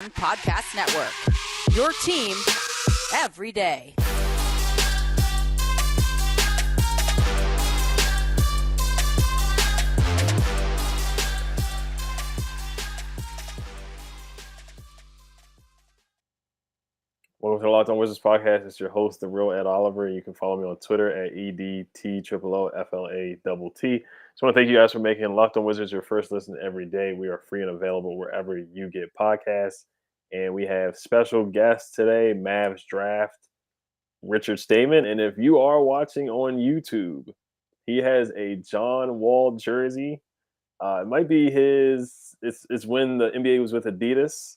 Wrestling Podcast Network. Your team every day. Welcome to the Locked On Wizards podcast. It's your host, the real Ed Oliver. You can follow me on Twitter at EDTOOOFLATT. Just want to thank you guys for making Locked On Wizards your first listen every day. We are free and available wherever you get podcasts. And we have special guests today, Mavs Draft, Richard Stamen. And if you are watching on YouTube, he has a John Wall jersey. It might be his. It's when the NBA was with Adidas.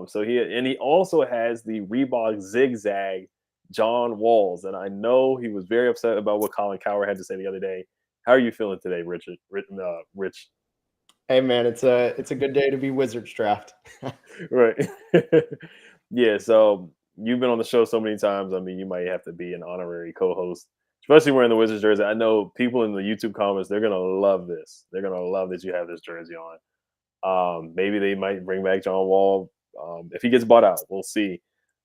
So he also has the Reebok Zigzag John Walls, and I know he was very upset about what Colin Cowherd had to say the other day. How are you feeling today, Richard? Rich? Hey man, it's a good day to be Wizards Draft. Right. Yeah. So you've been on the show so many times. I mean, you might have to be an honorary co-host, especially wearing the Wizards jersey. I know people in the YouTube comments, they're gonna love this. They're gonna love that you have this jersey on. Maybe they might bring back John Wall. If he gets bought out, we'll see.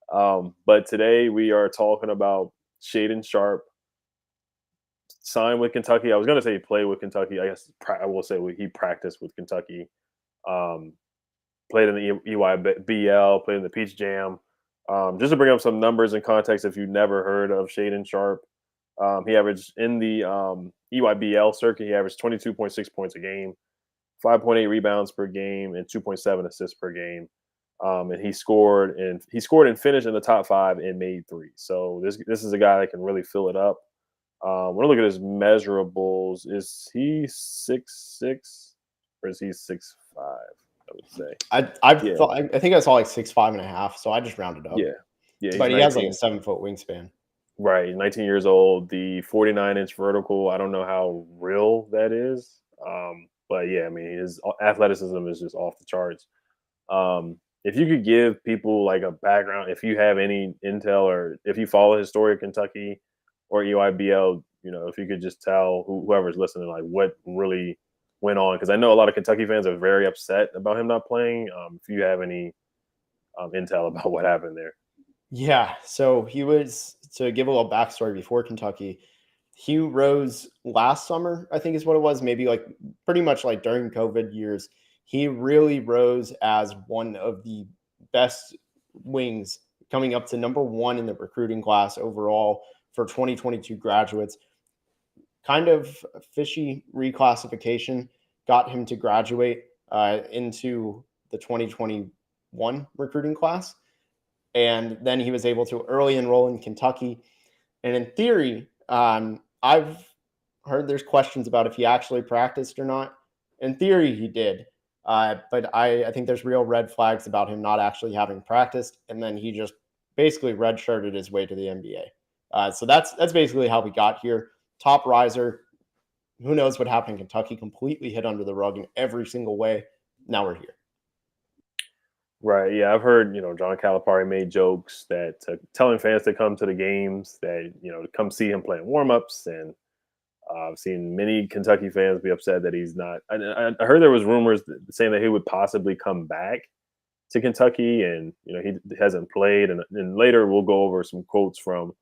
But today we are talking about Shaedon Sharpe, signed with Kentucky. I was going to say he played with Kentucky. I guess I will say he practiced with Kentucky. Played in the EYBL, played in the Peach Jam. Just to bring up some numbers and context, if you've never heard of Shaedon Sharpe, he averaged in the EYBL circuit, he averaged 22.6 points a game, 5.8 rebounds per game, and 2.7 assists per game. And he scored and finished in the top 5 and made 3. So this is a guy that can really fill it up. When I look at his measurables, is he 6'6" or is he 6'5"? I would say. I think I saw like 6'5.5", so I just rounded up. Yeah. But he has like a 7-foot wingspan. Right, 19 years old. The 49-inch vertical. I don't know how real that is. But yeah, I mean, his athleticism is just off the charts. If you could give people like a background, if you have any intel or if you follow his story of Kentucky or EYBL, if you could just tell whoever's listening, like what really went on. Because I know a lot of Kentucky fans are very upset about him not playing. If you have any intel about what happened there. Yeah, so he was, to give a little backstory before Kentucky, he rose last summer, I think is what it was, maybe like pretty much like during COVID years. He really rose as one of the best wings, coming up to number 1 in the recruiting class overall for 2022 graduates. Kind of fishy reclassification got him to graduate into the 2021 recruiting class. And then he was able to early enroll in Kentucky. And in theory, I've heard there's questions about if he actually practiced or not. In theory, he did. But I think there's real red flags about him not actually having practiced, and then he just basically redshirted his way to the NBA. So that's basically how we got here. Top riser. Who knows what happened in Kentucky? Completely hit under the rug in every single way. Now we're here. Right. Yeah, I've heard, John Calipari made jokes that telling fans to come to the games, that, to come see him playing warmups, and I've seen many Kentucky fans be upset that he's not. I heard there was rumors saying that he would possibly come back to Kentucky, and he hasn't played. And later we'll go over some quotes from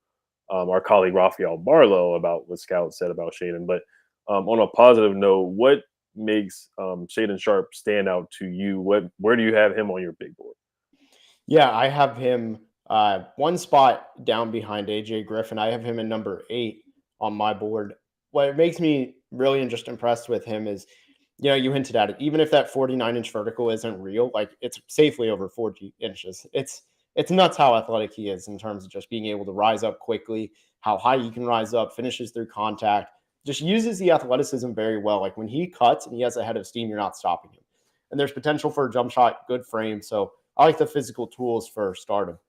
our colleague Rafael Barlow about what scouts said about Shaedon. But on a positive note, what makes Shaedon Sharpe stand out to you? Where do you have him on your big board? Yeah, I have him one spot down behind AJ Griffin. I have him in number 8 on my board. What makes me really just impressed with him is, you hinted at it. Even if that 49-inch vertical isn't real, like it's safely over 40 inches. It's nuts how athletic he is in terms of just being able to rise up quickly, how high he can rise up, finishes through contact, just uses the athleticism very well. Like when he cuts and he has a head of steam, you're not stopping him. And there's potential for a jump shot, good frame. So I like the physical tools for stardom.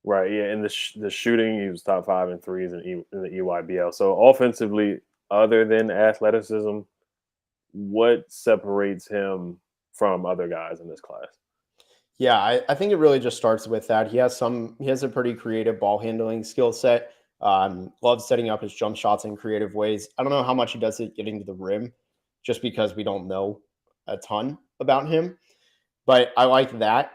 Right, yeah, and the shooting, he was top 5 in threes in the EYBL. So offensively, other than athleticism, what separates him from other guys in this class? Yeah, I think it really just starts with that. He has a pretty creative ball handling skill set. Loves setting up his jump shots in creative ways. I don't know how much he does it getting to the rim, just because we don't know a ton about him. but I like that.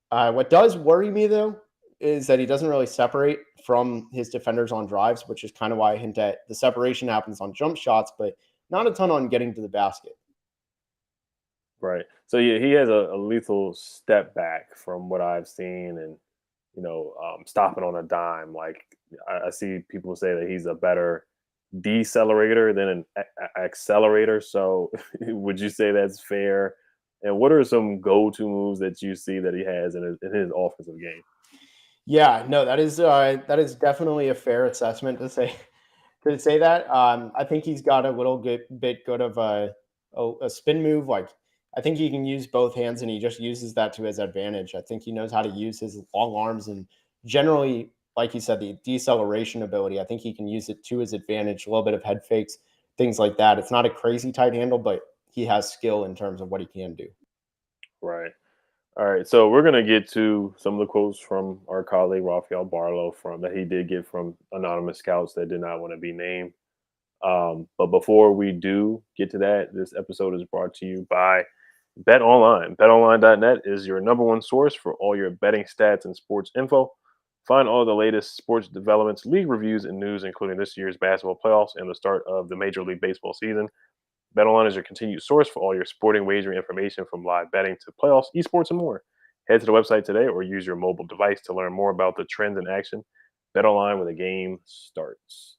What does worry me though is that he doesn't really separate from his defenders on drives, which is kind of why I hint at the separation happens on jump shots, but not a ton on getting to the basket. Right. So yeah, he has a lethal step back from what I've seen, and stopping on a dime. Like I see people say that he's a better decelerator than an accelerator. So would you say that's fair? And what are some go-to moves that you see that he has in his offensive game? Yeah, no, that is definitely a fair assessment to say that. I think he's got a little bit good of a spin move. Like I think he can use both hands, and he just uses that to his advantage. I think he knows how to use his long arms, and generally, like you said, the deceleration ability. I think he can use it to his advantage. A little bit of head fakes, things like that. It's not a crazy tight handle, but he has skill in terms of what he can do. Right. All right. So we're gonna get to some of the quotes from our colleague Raphael Barlow from that he did get from anonymous scouts that did not want to be named. But before we do get to that, this episode is brought to you by Bet Online. BetOnline.net is your number one source for all your betting stats and sports info. Find all the latest sports developments, league reviews, and news, including this year's basketball playoffs and the start of the Major League Baseball season. BetOnline is your continued source for all your sporting wagering information from live betting to playoffs, esports, and more. Head to the website today or use your mobile device to learn more about the trends in action. BetOnline when the game starts.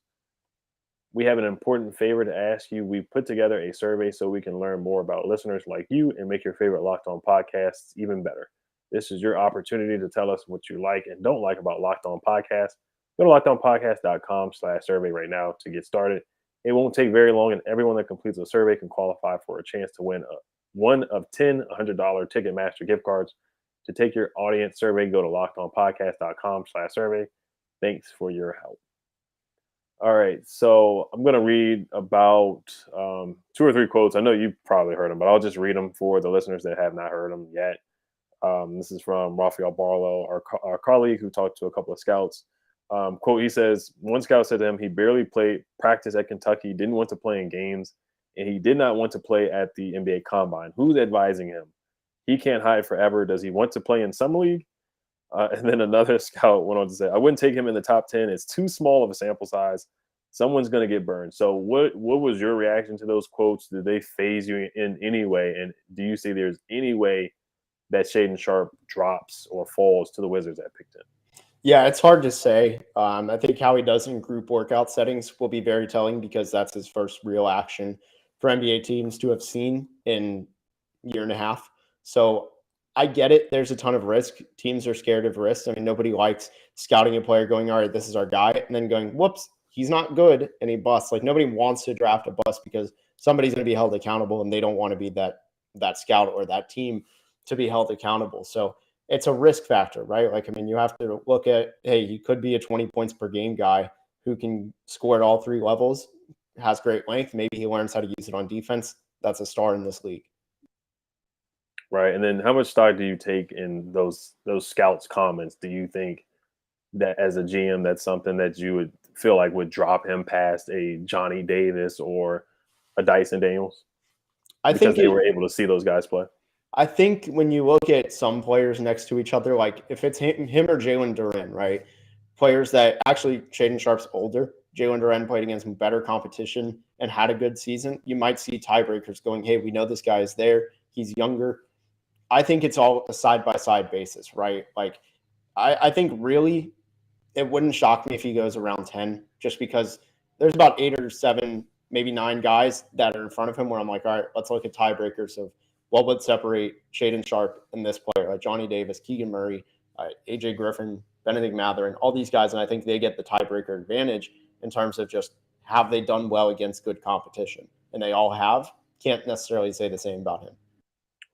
We have an important favor to ask you. We put together a survey so we can learn more about listeners like you and make your favorite Locked On podcasts even better. This is your opportunity to tell us what you like and don't like about Locked On Podcasts. Go to lockedonpodcast.com/survey right now to get started. It won't take very long, and everyone that completes the survey can qualify for a chance to win one of 10 $100 Ticketmaster gift cards. To take your audience survey, go to lockedonpodcast.com/survey. Thanks for your help. All right, so I'm going to read about two or three quotes. I know you probably heard them, but I'll just read them for the listeners that have not heard them yet. This is from Raphael Barlow, our colleague who talked to a couple of scouts. Quote, he says, one scout said to him, he barely played practice at Kentucky, didn't want to play in games, and he did not want to play at the NBA Combine. Who's advising him? He can't hide forever. Does he want to play in Summer League? And then another scout went on to say, I wouldn't take him in the top 10. It's too small of a sample size. Someone's going to get burned. So what was your reaction to those quotes? Did they phase you in any way? And do you see there's any way that Shaedon Sharpe drops or falls to the Wizards at pick 10? Yeah, it's hard to say. I think how he does in group workout settings will be very telling because that's his first real action for NBA teams to have seen in a year and a half. So I get it. There's a ton of risk. Teams are scared of risk. I mean, nobody likes scouting a player going, all right, this is our guy, and then going, whoops, he's not good, and he busts. Like nobody wants to draft a bust because somebody's going to be held accountable, and they don't want to be that scout or that team to be held accountable. So it's a risk factor, right? Like, I mean, you have to look at, hey, he could be a 20 points per game guy who can score at all three levels, has great length. Maybe he learns how to use it on defense. That's a star in this league. Right. And then how much stock do you take in those scouts' comments? Do you think that as a GM, that's something that you would feel like would drop him past a Johnny Davis or a Dyson Daniels because they were able to see those guys play? I think when you look at some players next to each other, like if it's him or Jalen Duren, right? Players that actually Shaedon Sharpe's older. Jalen Duren played against better competition and had a good season. You might see tiebreakers going, hey, we know this guy is there. He's younger. I think it's all a side-by-side basis, right? Like I think really it wouldn't shock me if he goes around 10 just because there's about 8 or 7, maybe 9 guys that are in front of him where I'm like, all right, let's look at tiebreakers of what would separate Shaedon Sharpe and this player, like Johnny Davis, Keegan Murray, AJ Griffin, Benedict Mathurin, all these guys. And I think they get the tiebreaker advantage in terms of just have they done well against good competition? And they all have. Can't necessarily say the same about him.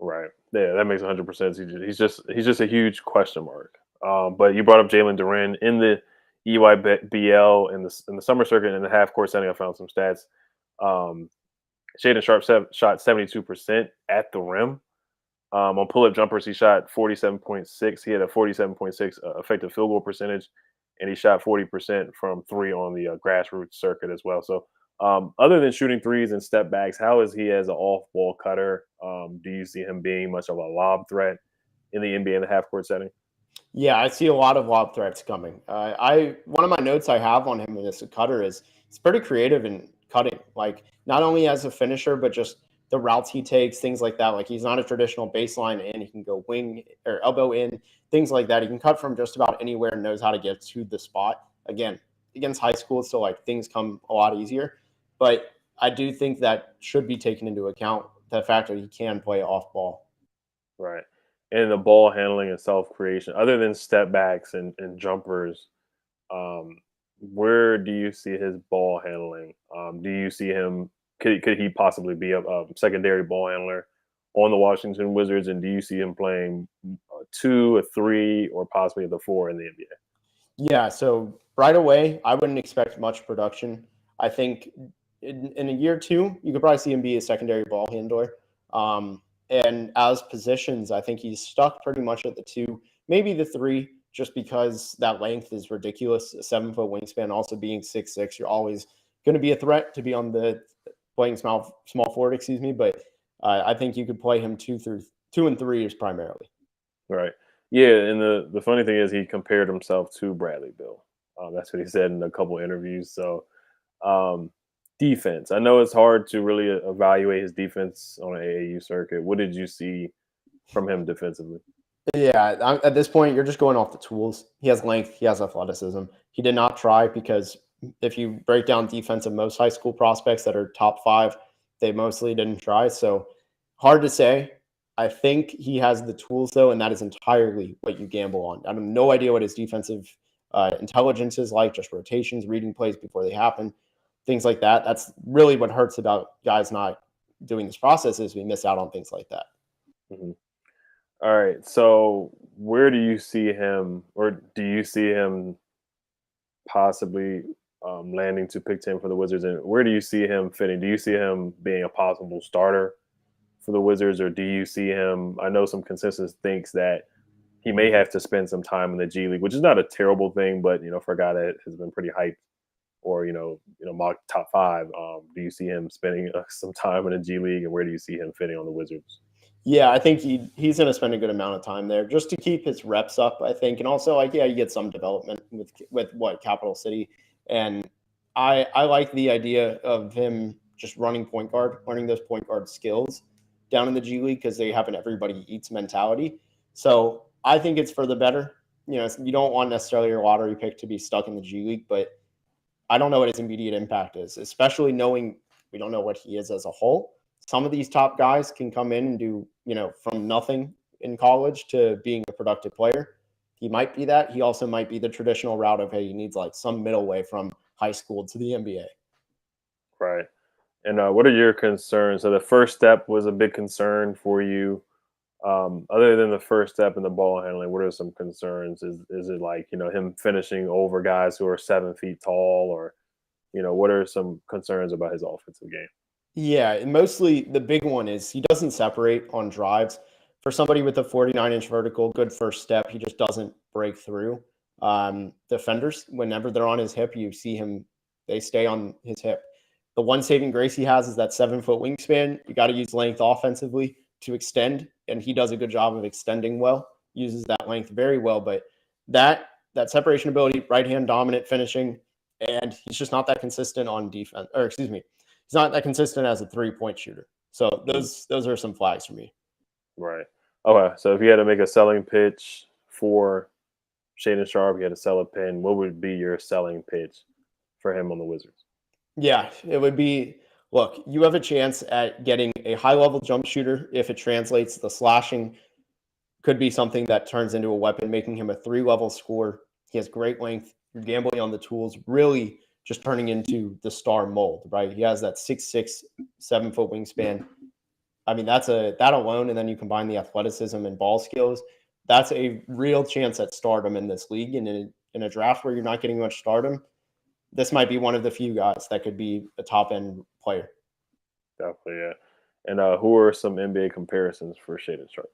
Right. Yeah, that makes 100% sense. He's just a huge question mark. But you brought up Jalen Duren in the EYBL in the summer circuit in the half court setting. I found some stats. Shaedon Sharpe shot 72% at the rim. On pull-up jumpers, he shot 47.6. He had a 47.6 effective field goal percentage, and he shot 40% from three on the grassroots circuit as well. So other than shooting threes and step backs, how is he as an off-ball cutter? Do you see him being much of a lob threat? in the NBA in the half court setting? Yeah, I see a lot of lob threats coming. One of my notes I have on him as a cutter is he's pretty creative in cutting. Like not only as a finisher, but just the routes he takes, things like that. Like he's not a traditional baseline in. He can go wing or elbow in, things like that. He can cut from just about anywhere and knows how to get to the spot. Again, against high school, so like things come a lot easier. But I do think that should be taken into account the fact that he can play off ball. Right. And the ball handling and self creation, other than step backs and jumpers, um, where do you see his ball handling? Do you see him? Could he possibly be a secondary ball handler on the Washington Wizards? And do you see him playing a two, a three, or possibly the four in the NBA? Yeah, so right away, I wouldn't expect much production. I think in a year or two, you could probably see him be a secondary ball handler. And as positions, I think he's stuck pretty much at the two, maybe the three, just because that length is ridiculous. A 7 foot wingspan, also being 6'6", you're always going to be a threat to be on the playing small forward, excuse me. But I think you could play him two and three is primarily. Right. Yeah, and the funny thing is he compared himself to Bradley Bill. That's what he said in a couple interviews. So um, defense. I know it's hard to really evaluate his defense on an AAU circuit. What did you see from him defensively? Yeah, at this point, you're just going off the tools. He has length, he has athleticism. He did not try because if you break down defense of most high school prospects that are top five, they mostly didn't try. So hard to say. I think he has the tools though, and that is entirely what you gamble on. I have no idea what his defensive intelligence is like, just rotations, reading plays before they happen, things like that. That's really what hurts about guys not doing this process is we miss out on things like that. Mhm. All right. So where do you see him, or do you see him possibly landing to pick 10 for the Wizards? And where do you see him fitting? Do you see him being a possible starter for the Wizards, or do you see him? I know some consensus thinks that he may have to spend some time in the G League, which is not a terrible thing, but for a guy that has been pretty hyped or mock top five, do you see him spending some time in the G League, and where do you see him fitting on the Wizards? Yeah, I think he's going to spend a good amount of time there just to keep his reps up, I think. And also, like, yeah, you get some development with what Capital City. And I like the idea of him just running point guard, learning those point guard skills down in the G League because they have an everybody eats mentality. So I think it's for the better. You don't want necessarily your lottery pick to be stuck in the G League, but I don't know what his immediate impact is, especially knowing we don't know what he is as a whole. Some of these top guys can come in and do, from nothing in college to being a productive player. He might be that. He also might be the traditional route of, hey, he needs like some middle way from high school to the NBA. Right. And what are your concerns? So the first step was a big concern for you. Other than the first step in the ball handling, what are some concerns? Is it like him finishing over guys who are 7 feet tall, or what are some concerns about his offensive game? Yeah, and mostly the big one is he doesn't separate on drives. For somebody with a 49-inch vertical, good first step, he just doesn't break through. Defenders, whenever they're on his hip, you see him, they stay on his hip. The one saving grace he has is that 7 foot wingspan. You got to use length offensively to extend, and he does a good job of extending well, uses that length very well. But that separation ability, right hand dominant finishing, and he's just not that consistent on defense, or excuse me, he's not that consistent as a 3-point shooter. So Mhm. those are some flags for me. Right. Okay. So if you had to make a selling pitch for Shaedon Sharpe, you had to sell a pin, what would be your selling pitch for him on the Wizards? Yeah, it would be look, you have a chance at getting a high level jump shooter if it translates. The slashing could be something that turns into a weapon, making him a 3 level scorer. He has great length. You're gambling on the tools, really just turning into the star mold, right? He has that 6'6", 7 foot wingspan. I mean, that alone, and then you combine the athleticism and ball skills. That's a real chance at stardom in this league. And in a draft where you're not getting much stardom, this might be one of the few guys that could be a top end player. Definitely, yeah. And who are some NBA comparisons for Shaedon Sharpe?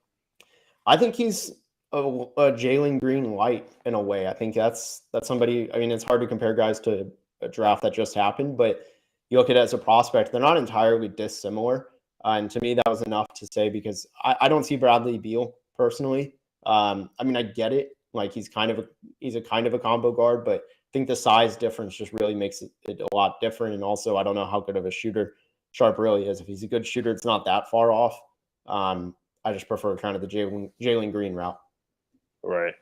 I think he's a Jalen Green light in a way. I think that's somebody. I mean, it's hard to compare guys to a draft that just happened, but you look at it as a prospect, they're not entirely dissimilar. And to me, that was enough to say because I don't see Bradley Beal personally I mean, I get it. Like he's a kind of a combo guard, but I think the size difference just really makes it a lot different. And also, I don't know how good of a shooter Sharpe really is. If he's a good shooter, it's not that far off. I just prefer kind of the Jalen Green route. Right.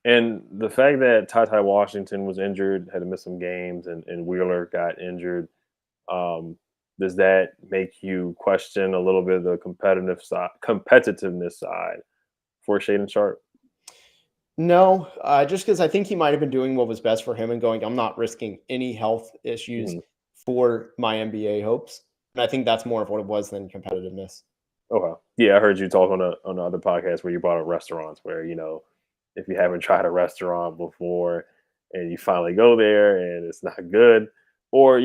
And the fact that Ty Washington was injured, had to miss some games, and Wheeler got injured, um, does that make you question a little bit of the competitiveness side for Shaedon Sharpe? No, just because I think he might have been doing what was best for him and going, I'm not risking any health issues Mhm. for my NBA hopes. And I think that's more of what it was than competitiveness. Okay. Yeah, I heard you talk on the other podcast where you brought up restaurants where, if you haven't tried a restaurant before and you finally go there and it's not good, or,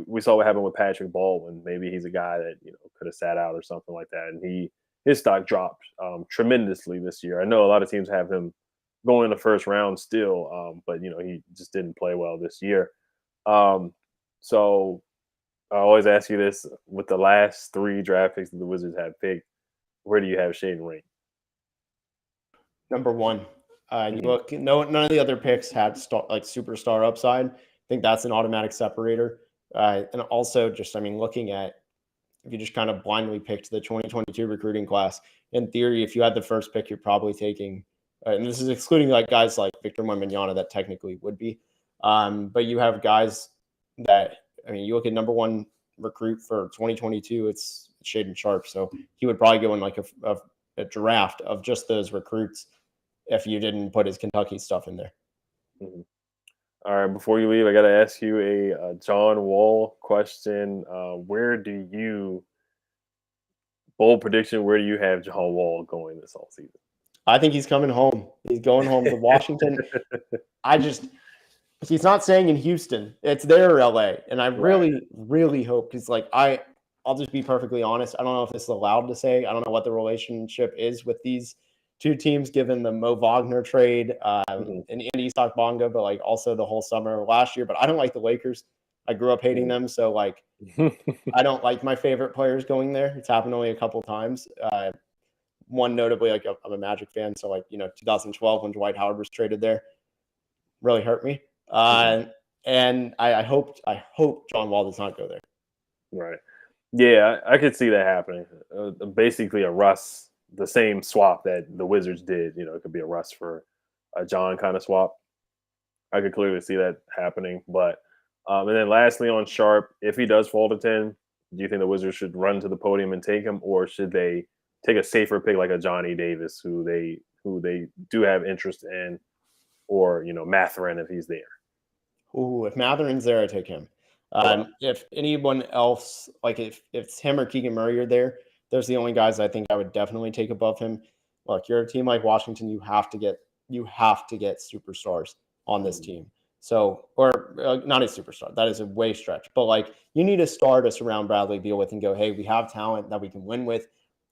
we saw what happened with Patrick Baldwin. Maybe he's a guy that, could have sat out or something like that. And his stock dropped tremendously this year. I know a lot of teams have him going in the first round still, but, he just didn't play well this year. Um, so I always ask you this: with the last three draft picks that the Wizards have picked, where do you have Shaedon rank? Number one, you Mhm. look, no, none of the other picks had superstar upside. I think that's an automatic separator. And also, just I mean, looking at if you just kind of blindly picked the 2022 recruiting class, in theory, if you had the first pick, you're probably taking, and this is excluding like guys like Victor Wembanyama that technically would be, but you have guys that I mean, you look at number one recruit for 2022, it's Shaedon Sharpe, so he would probably go in like a draft of just those recruits if you didn't put his Kentucky stuff in there. Mhm. All right, before you leave, I got to ask you a John Wall question. Where do you bold prediction? Where do you have John Wall going this whole season? I think he's coming home. He's going home to Washington. I just he's not staying in Houston. It's there, LA. And I Right. really, really hope because like I'll just be perfectly honest. I don't know if this is allowed to say. I don't know what the relationship is with these two teams, given the Mo Wagner trade Mhm. and Andy Isak Bonga, but like also the whole summer last year. But I don't like the Lakers. I grew up hating them, so like I don't like my favorite players going there. It's happened only a couple times. One notably, like I'm a Magic fan, so like 2012 when Dwight Howard was traded there really hurt me. Mhm. And I hope John Wall does not go there. Right. Yeah, I could see that happening. Basically, a Russ, the same swap that the Wizards did. It could be a Russ for a John kind of swap. I could clearly see that happening. But and then lastly on Sharp, if he does fall to 10, do you think the Wizards should run to the podium and take him, or should they take a safer pick like a Johnny Davis, who they do have interest in, or Matherin if he's there? Ooh, if Matherin's there, I take him. Okay. If anyone else, like if it's him or Keegan Murray are there, those are the only guys I think I would definitely take above him. Look, you're a team like Washington, you have to get superstars on this Mhm. team. So, or not a superstar, that is a way stretch, but like you need a star to surround Bradley Beal with and go, hey, we have talent that we can win with.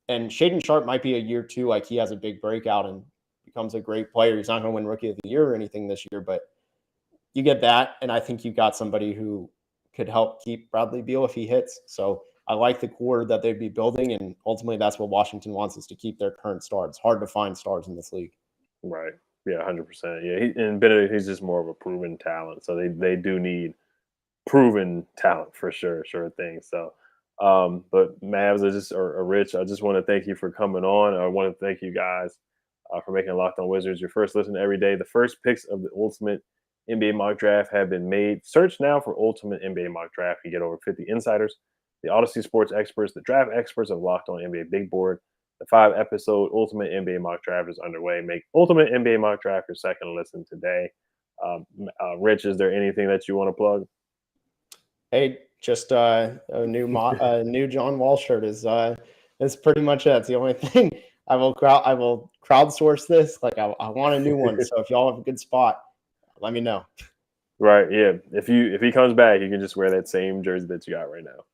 And Shaedon Sharpe might be a year two, like he has a big breakout and becomes a great player. He's not going to win Rookie of the Year or anything this year, but you get that, and I think you got somebody who could help keep Bradley Beal if he hits. So I like the core that they'd be building, and ultimately that's what Washington wants is to keep their current star. It's hard to find stars in this league. Right. Yeah, 100%. Yeah, and Benedict, he's just more of a proven talent, so they do need proven talent for sure, sure thing. So, but Mavs, or Rich, I just want to thank you for coming on. I want to thank you guys for making Locked On Wizards your first listen every day. The first picks of the Ultimate NBA Mock Draft have been made. Search now for Ultimate NBA Mock Draft. You get over 50 insiders, the Odyssey Sports experts, the draft experts of Locked On NBA Big Board. The 5-episode Ultimate NBA Mock Draft is underway. Make Ultimate NBA Mock Draft your second listen today. Rich, is there anything that you want to plug? Hey, just a new John Wall shirt is pretty much it. It's the only thing I will crowdsource this. Like I want a new one. So if y'all have a good spot, let me know. Right. Yeah. If he comes back, you can just wear that same jersey that you got right now.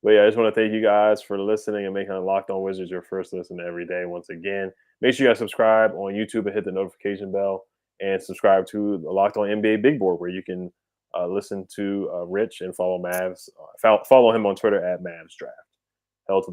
But yeah, I just want to thank you guys for listening and making Locked On Wizards your first listen every day. Once again, make sure you guys subscribe on YouTube and hit the notification bell, and subscribe to the Locked On NBA Big Board, where you can listen to Rich and follow Mavs. Follow him on Twitter at Mavs Draft. Hell to the